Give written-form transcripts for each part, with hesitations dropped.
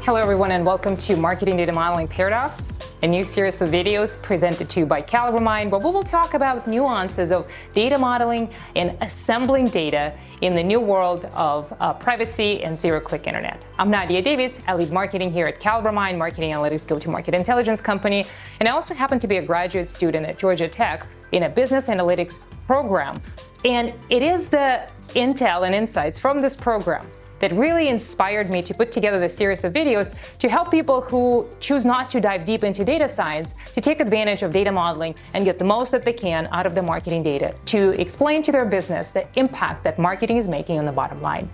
Hello everyone and welcome to Marketing Data Modeling Paradox, a new series of videos presented to you by CaliberMind, where we will talk about nuances of data modeling and assembling data in the new world of privacy and zero-click internet. I'm Nadia Davis. I lead marketing here at CaliberMind, marketing analytics go-to-market intelligence company, and I also happen to be a graduate student at Georgia Tech in a business analytics program. And it is the intel and insights from this program that really inspired me to put together this series of videos to help people who choose not to dive deep into data science to take advantage of data modeling and get the most that they can out of the marketing data to explain to their business the impact that marketing is making on the bottom line.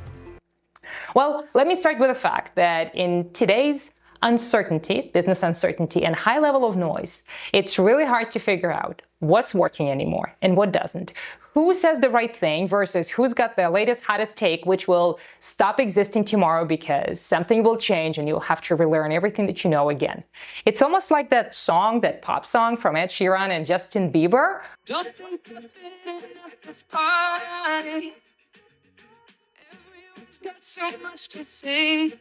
Well, let me start with the fact that in today's uncertainty, business uncertainty, and high level of noise, it's really hard to figure out what's working anymore and what doesn't. Who says the right thing versus who's got the latest, hottest take, which will stop existing tomorrow because something will change and you'll have to relearn everything that you know again. It's almost like that song, that pop song from Ed Sheeran and Justin Bieber. Don't think I fit in at this party. Everyone's got so much to say.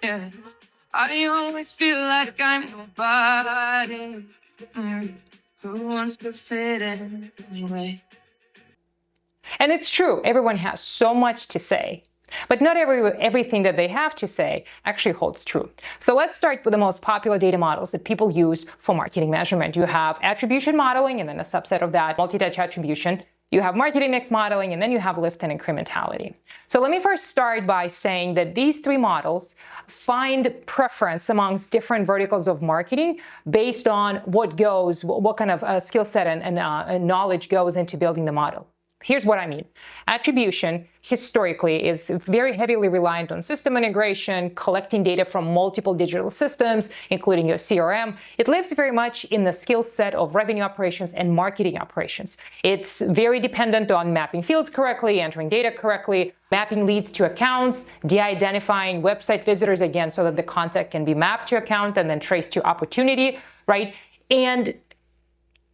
Yeah, I always feel like I'm nobody. Who wants to fit in anyway? And it's true, everyone has so much to say, but not everything that they have to say actually holds true. So let's start with the most popular data models that people use for marketing measurement. You have attribution modeling, and then a subset of that, multi-touch attribution. You have marketing mix modeling, and then you have lift and incrementality. So let me first start by saying that these three models find preference amongst different verticals of marketing based on what kind of skill set and knowledge goes into building the model. Here's what I mean. Attribution historically is very heavily reliant on system integration, collecting data from multiple digital systems, including your CRM. It lives very much in the skill set of revenue operations and marketing operations. It's very dependent on mapping fields correctly, entering data correctly, mapping leads to accounts, de-identifying website visitors again so that the contact can be mapped to account and then traced to opportunity, right? And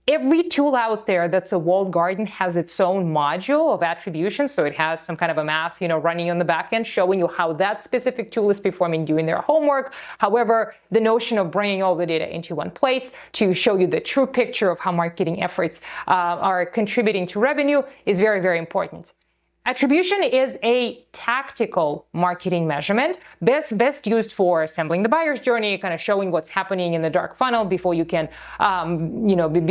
every tool out there that's a walled garden has its own module of attribution. So it has some kind of a math, running on the back end, showing you how that specific tool is performing, doing their homework. However, the notion of bringing all the data into one place to show you the true picture of how marketing efforts are contributing to revenue is very, very important. Attribution is a tactical marketing measurement, best used for assembling the buyer's journey, kind of showing what's happening in the dark funnel before you can,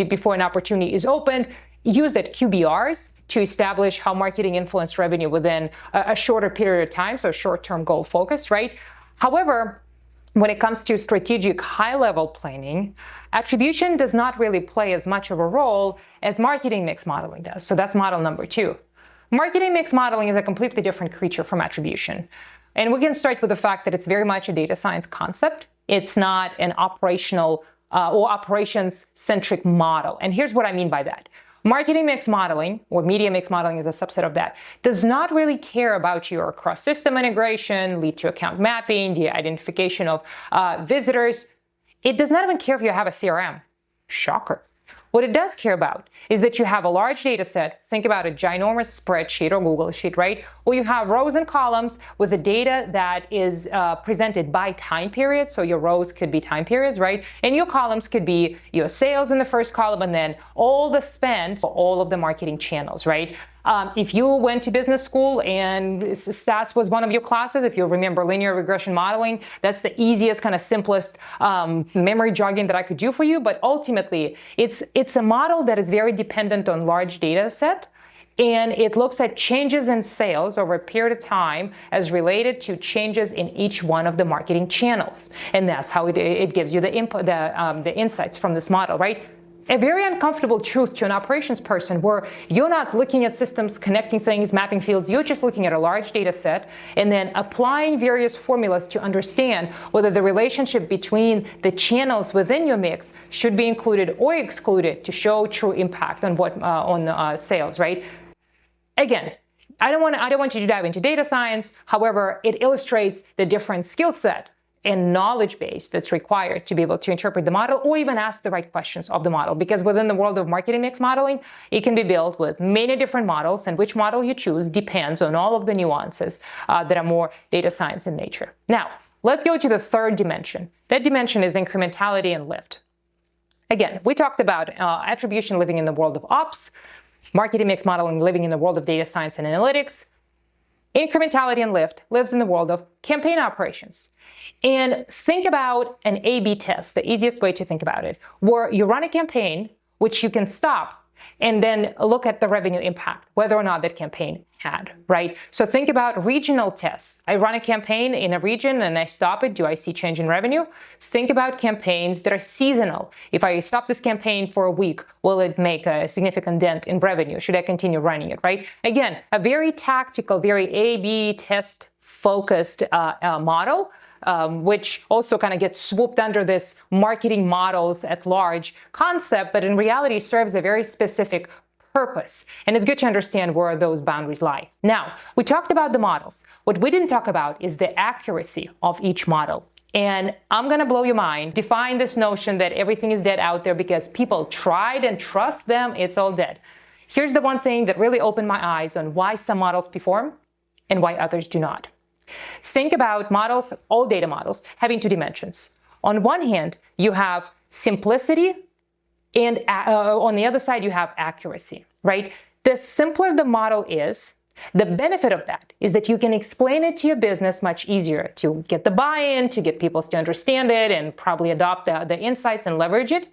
before an opportunity is opened. Used at QBRs to establish how marketing influenced revenue within a shorter period of time, so short-term goal focus, right? However, when it comes to strategic high-level planning, attribution does not really play as much of a role as marketing mix modeling does. So that's model number 2. Marketing mix modeling is a completely different creature from attribution. And we can start with the fact that it's very much a data science concept. It's not an operational or operations-centric model. And here's what I mean by that. Marketing mix modeling, or media mix modeling is a subset of that, does not really care about your cross-system integration, lead to account mapping, the identification of visitors. It does not even care if you have a CRM. Shocker. What it does care about is that you have a large data set. Think about a ginormous spreadsheet or Google sheet, right? Or you have rows and columns with the data that is presented by time period. So your rows could be time periods, right? And your columns could be your sales in the first column and then all the spend for all of the marketing channels, right? If you went to business school and stats was one of your classes, if you remember linear regression modeling, that's the easiest, kind of simplest memory jogging that I could do for you. But ultimately, it's a model that is very dependent on large data set. And it looks at changes in sales over a period of time as related to changes in each one of the marketing channels. And that's how it gives you the insights from this model, right? A very uncomfortable truth to an operations person where you're not looking at systems, connecting things, mapping fields, you're just looking at a large data set and then applying various formulas to understand whether the relationship between the channels within your mix should be included or excluded to show true impact on sales, right? Again, I don't want you to dive into data science. However, it illustrates the different skill set and knowledge base that's required to be able to interpret the model or even ask the right questions of the model. Because within the world of marketing mix modeling, it can be built with many different models, and which model you choose depends on all of the nuances that are more data science in nature. Now, let's go to the third dimension. That dimension is incrementality and lift. Again, we talked about attribution living in the world of ops, marketing mix modeling living in the world of data science and analytics. Incrementality and lift lives in the world of campaign operations. And think about an A/B test, the easiest way to think about it, where you run a campaign, which you can stop, and then look at the revenue impact, whether or not that campaign had, right? So think about regional tests. I run a campaign in a region and I stop it. Do I see change in revenue? Think about campaigns that are seasonal. If I stop this campaign for a week, will it make a significant dent in revenue? Should I continue running it, right? Again, a very tactical, very A/B test focused model, which also kind of gets swooped under this marketing models at large concept, but in reality serves a very specific purpose. And it's good to understand where those boundaries lie. Now, we talked about the models. What we didn't talk about is the accuracy of each model. And I'm going to blow your mind. Define this notion that everything is dead out there because people tried and trust them, it's all dead. Here's the one thing that really opened my eyes on why some models perform and why others do not. Think about models, all data models, having two dimensions. On one hand, you have simplicity, and on the other side, you have accuracy, right? The simpler the model is, the benefit of that is that you can explain it to your business much easier to get the buy-in, to get people to understand it and probably adopt the insights and leverage it.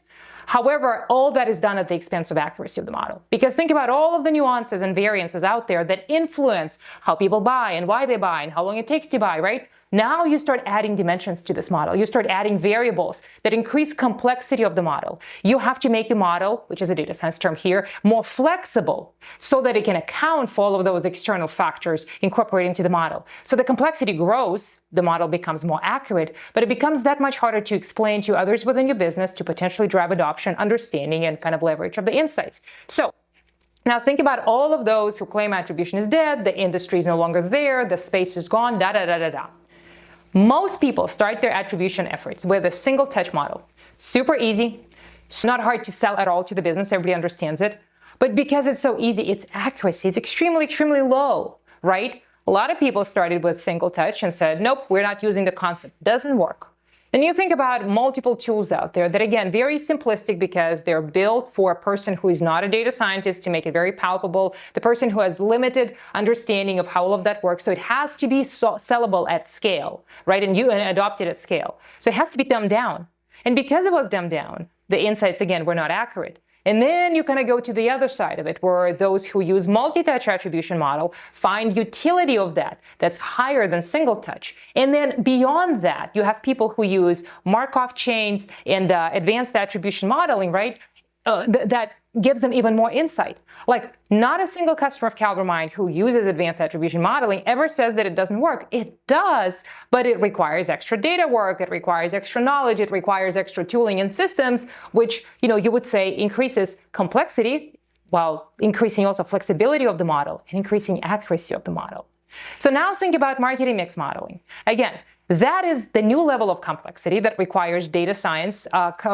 However, all that is done at the expense of accuracy of the model. Because think about all of the nuances and variances out there that influence how people buy and why they buy and how long it takes to buy, right? Now you start adding dimensions to this model. You start adding variables that increase complexity of the model. You have to make your model, which is a data science term here, more flexible so that it can account for all of those external factors incorporated into the model. So the complexity grows, the model becomes more accurate, but it becomes that much harder to explain to others within your business to potentially drive adoption, understanding, and kind of leverage of the insights. So now think about all of those who claim attribution is dead, the industry is no longer there, the space is gone, da-da-da-da-da. Most people start their attribution efforts with a single touch model. Super easy. It's not hard to sell at all to the business. Everybody understands it. But because it's so easy, its accuracy is extremely, extremely low, right? A lot of people started with single touch and said, nope, we're not using the concept. Doesn't work. Then you think about multiple tools out there that, again, very simplistic because they're built for a person who is not a data scientist to make it very palpable, the person who has limited understanding of how all of that works. So it has to be sellable at scale, right? And adopted at scale. So it has to be dumbed down. And because it was dumbed down, the insights, again, were not accurate. And then you kind of go to the other side of it, where those who use multi-touch attribution model find utility of that that's higher than single touch. And then beyond that, you have people who use Markov chains and advanced attribution modeling, right? That gives them even more insight. Like, not a single customer of CaliberMind who uses advanced attribution modeling ever says that it doesn't work. It does, but it requires extra data work, it requires extra knowledge, it requires extra tooling and systems, which, you would say increases complexity while increasing also flexibility of the model and increasing accuracy of the model. So now think about marketing mix modeling. Again, that is the new level of complexity that requires data science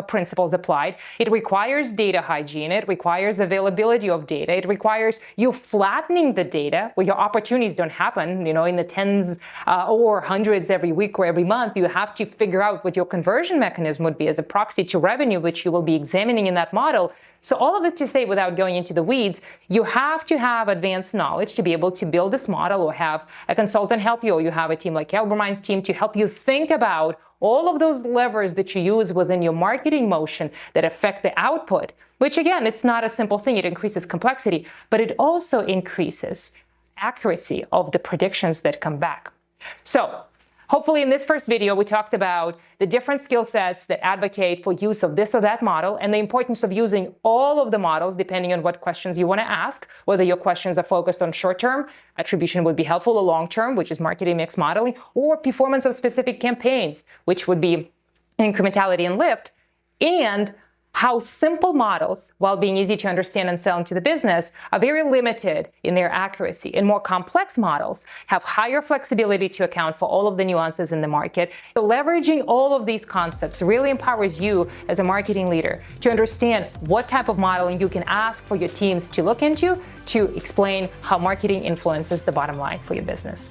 principles applied. It requires data hygiene. It requires availability of data. It requires you flattening the data where your opportunities don't happen, in the tens or hundreds every week or every month. You have to figure out what your conversion mechanism would be as a proxy to revenue, which you will be examining in that model. So all of this to say, without going into the weeds, you have to have advanced knowledge to be able to build this model, or have a consultant help you, or you have a team like CaliberMind's team to help you think about all of those levers that you use within your marketing motion that affect the output, which again, it's not a simple thing. It increases complexity, but it also increases accuracy of the predictions that come back. So hopefully in this first video, we talked about the different skill sets that advocate for use of this or that model and the importance of using all of the models depending on what questions you want to ask, whether your questions are focused on short-term, attribution would be helpful, or long-term, which is marketing mix modeling, or performance of specific campaigns, which would be incrementality and lift, and how simple models, while being easy to understand and sell into the business, are very limited in their accuracy. And more complex models have higher flexibility to account for all of the nuances in the market. So leveraging all of these concepts really empowers you as a marketing leader to understand what type of modeling you can ask for your teams to look into to explain how marketing influences the bottom line for your business.